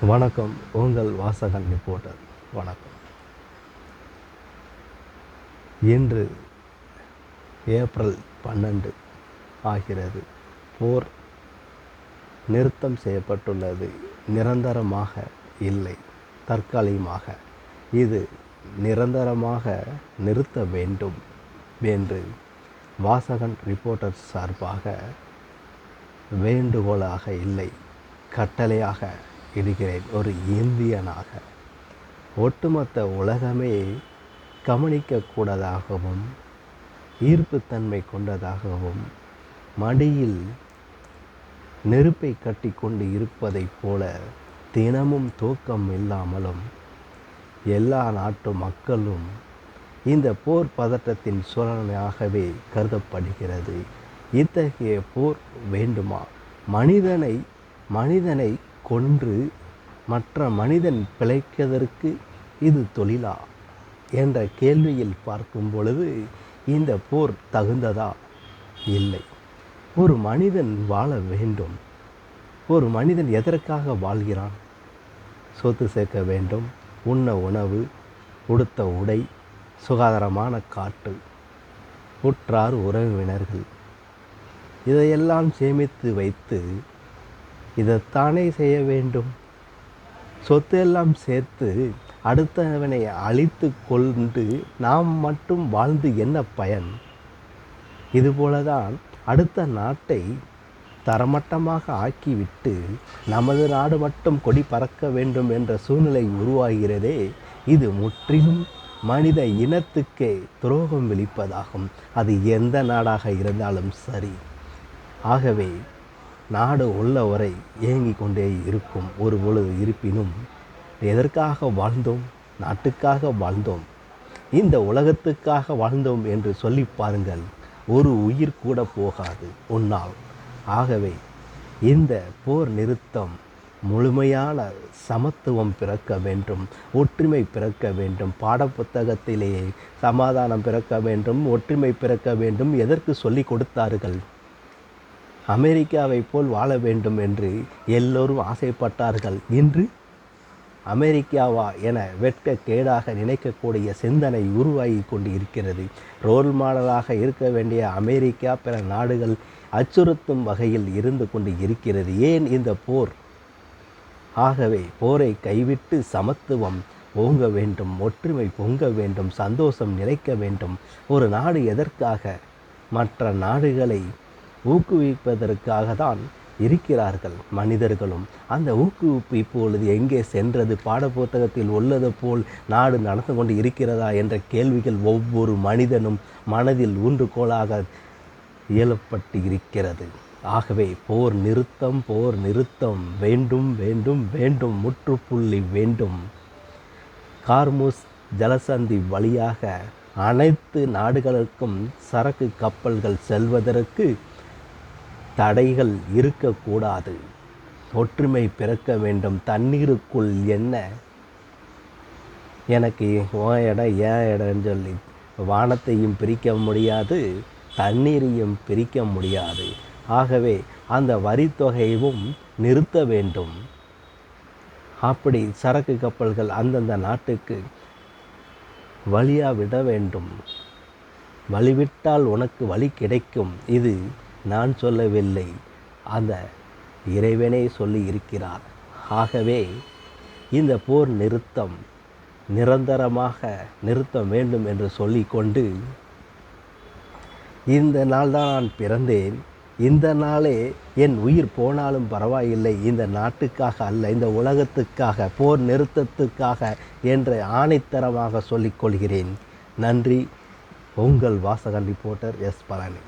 வணக்கம். உங்கள் வாசகன் ரிப்போர்ட்டர். வணக்கம். இன்று ஏப்ரல் 12 ஆகிறது. போர் நிறுத்தம் செய்யப்பட்டுள்ளது. நிரந்தரமாக இல்லை, தற்காலிகமாக. இது நிரந்தரமாக நிறுத்த வேண்டும் என்று வாசகன் ரிப்போர்ட்டர் சார்பாக வேண்டுகோளாக இல்லை, கட்டளையாக இடுகிறேன். ஒரு இந்தியனாக ஒட்டுமொத்த உலகமே கவனிக்கக்கூடதாகவும் ஈர்ப்புத்தன்மை கொண்டதாகவும் மடியில் நெருப்பை கட்டி கொண்டு இருப்பதைப் போல தினமும் தூக்கம் இல்லாமலும் எல்லா நாட்டு மக்களும் இந்த போர் பதட்டத்தின் சூழலாகவே கருதப்படுகிறது. இத்தகைய போர் வேண்டுமா? மனிதனை கொன்று மற்ற மனிதன் பிழைப்பதற்கு இது தொழிலா என்ற கேள்வியில் பார்க்கும் பொழுது இந்த போர் தகுந்ததா? இல்லை. ஒரு மனிதன் வாழ வேண்டும். ஒரு மனிதன் எதற்காக வாழ்கிறான்? சொத்து சேர்க்க வேண்டும், உண்ண உணவு, உடுத்த உடை, சுகாதாரமான காற்று, உற்றார் உறவினர்கள், இதையெல்லாம் சேமித்து வைத்து இதைத்தானே செய்ய வேண்டும். சொத்து எல்லாம் சேர்த்து அடுத்தவனை அழித்து கொண்டு நாம் மட்டும் வாழ்ந்து என்ன பயன்? இதுபோலதான் அடுத்த நாட்டை தரமட்டமாக ஆக்கிவிட்டு நமது நாடு மட்டும் கொடி பறக்க வேண்டும் என்ற சூழ்நிலை உருவாகிறதே. இது முற்றிலும் மனித இனத்துக்கே துரோகம் விளிப்பதாகும். அது எந்த நாடாக இருந்தாலும் சரி. ஆகவே நாடு உள்ளவரை ஏங்கிக் கொண்டே இருக்கும். ஒரு பொழுது இருப்பினும் எதற்காக வாழ்ந்தோம்? நாட்டுக்காக வாழ்ந்தோம், இந்த உலகத்துக்காக வாழ்ந்தோம் என்று சொல்லி பாருங்கள். ஒரு உயிர் கூட போகாது உன்னால். ஆகவே இந்த போர் நிறுத்தம் முழுமையான சமத்துவம் பிறக்க வேண்டும், ஒற்றுமை பிறக்க வேண்டும். பாடப்புத்தகத்திலேயே சமாதானம் பிறக்க வேண்டும், ஒற்றுமை பிறக்க வேண்டும். எதற்கு சொல்லி கொடுத்தார்கள்? அமெரிக்காவை போல் வாழ வேண்டும் என்று எல்லோரும் ஆசைப்பட்டார்கள். இன்று அமெரிக்காவா என வெட்கக்கேடாக நினைக்கக்கூடிய சிந்தனை உருவாகி கொண்டு இருக்கிறது. ரோல் மாடலாக இருக்க வேண்டிய அமெரிக்கா பிற நாடுகள் அச்சுறுத்தும் வகையில் இருந்து கொண்டு இருக்கிறது. ஏன் இந்த போர்? ஆகவே போரை கைவிட்டு சமத்துவம் ஓங்க வேண்டும், ஒற்றுமை பொங்க வேண்டும், சந்தோஷம் நிலைக்க வேண்டும். ஒரு நாடு எதற்காக? மற்ற நாடுகளை ஊக்குவிப்பதற்காக தான் இருக்கிறார்கள் மனிதர்களும். அந்த ஊக்குவிப்பு இப்பொழுது எங்கே சென்றது? பாடப்புத்தகத்தில் உள்ளது போல் நாடு நடந்து கொண்டு இருக்கிறதா என்ற கேள்விகள் ஒவ்வொரு மனிதனும் மனதில் ஊன்றுகோலாக இயலப்பட்டு இருக்கிறது. ஆகவே போர் நிறுத்தம் வேண்டும் வேண்டும் வேண்டும், முற்றுப்புள்ளி வேண்டும். கார்முஸ் ஜலசந்தி வழியாக அனைத்து நாடுகளுக்கும் சரக்கு கப்பல்கள் செல்வதற்கு தடைகள் இருக்கக்கூடாது. ஒற்றுமை பிறக்க வேண்டும். தண்ணீருக்குள் என்ன எனக்கு உன் இடம் ஏன் இடம்னு சொல்லி வானத்தையும் பிரிக்க முடியாது, தண்ணீரையும் பிரிக்க முடியாது. ஆகவே அந்த வரித்தொகையும் நிறுத்த வேண்டும். அப்படி சரக்கு கப்பல்கள் அந்தந்த நாட்டுக்கு வழியாக விட வேண்டும். வழிவிட்டால் உனக்கு வழி கிடைக்கும். இது நான் சொல்லவில்லை, அந்த இறைவனே சொல்லி இருக்கிறார். ஆகவே இந்த போர் நிறுத்தம் நிரந்தரமாக நிறுத்த வேண்டும் என்று சொல்லிக்கொண்டு, இந்த நாள் தான் நான் பிறந்தேன், இந்த நாளே என் உயிர் போனாலும் பரவாயில்லை, இந்த நாட்டுக்காக அல்ல, இந்த உலகத்துக்காக, போர் நிறுத்தத்துக்காக என்று ஆணைத்தரமாக சொல்லிக்கொள்கிறேன். நன்றி. உங்கள் வாசகன் ரிப்போர்ட்டர் எஸ். பழனி.